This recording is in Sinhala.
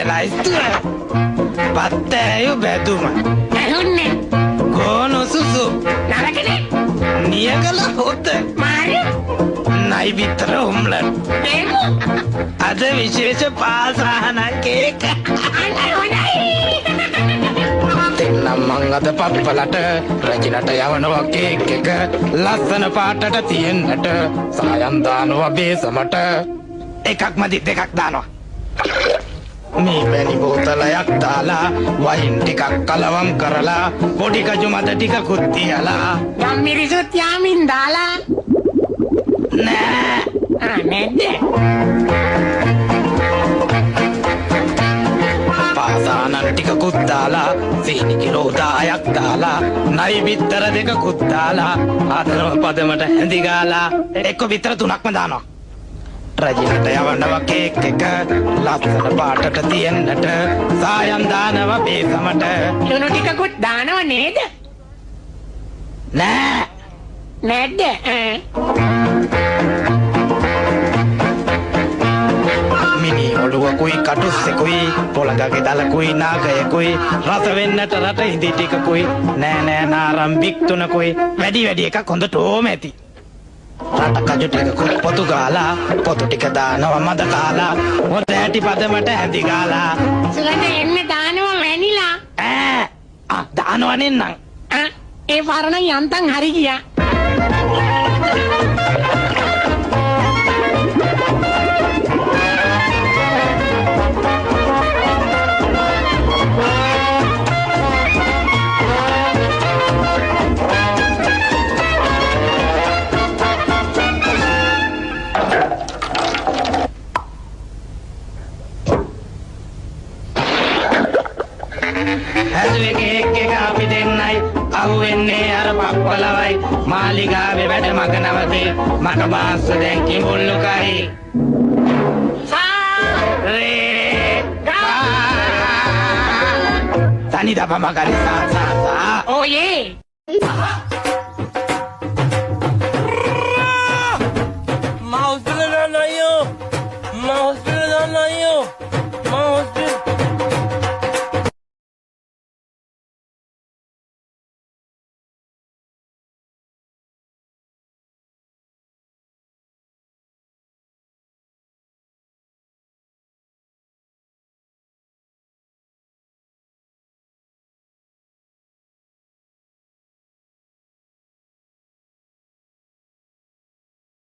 ලයිස්තුව පත්තෑයු බැදුම ඇහුන්නේ ගෝනු සුසු නරකනේ නියගල හොත මාරි නයි විතර උම්ලන් ඒකෝ අද විශේෂ පාසාහන කේක අන්න හොඳයි දෙන්නම් මං අද පප්පලට රැකිනට යවනවා කේක් එක ලස්සන පාටට තියෙන්නට සායම් දානවා බේසමට එකක් මදි දෙකක් දානවා මේ වැනි බෝතලයක් දාලා වයින් ටිකක් කලවම් කරලා පොඩි කජු මත ටිකකුත් තියලා ගම් මිරිසුත් යාමින් දාලා නෑ නැද්ද පාසානන් ටිකකුත් දාලා සීනි කිලෝ 10ක් දාලා නයි බිත්තර දෙකකුත් දාලා ආදරව පදමට හැඳි ගාලා එක්ක බිත්තර 3ක්ම දානවා රජිනට යවනවා කේක් එක ලස්සන පාටට තියෙන්නට සායම් දානවා බේසමට ලුණු ටිකකුත් දානව නේද නෑ නැද්ද මිනි ඔළුවකුයි කටුස්සෙකුයි පොළඟගේ දලකුයි නාගයකුයි රස වෙන්නට රට ඉදි ටිකකුයි නෑ නෑ නාරම් බික්තුනකුයි වැඩි එකක් හොඳට ඕම ඇති රට කජු ටිකකුත් පොතු ගාලා පොතු ටික දානවා මද කාලා හොඳ ඇටි පදමට හැඳි ගාලා සුගඳ එන්න දානව වැනිලා දානවා නෙන්නම් ඒ පරණ යන්තම් හරි ගියා හැදුවේ කේක් එක අපි දෙන්නයි අහුවෙන්නේ අර පප්පලවයි මාලිගාවේ වැඩ මග නවතේ මට බාස්ස දැන් කිඹුල්ලුකයි තනි දපම කරි සා ඕයේ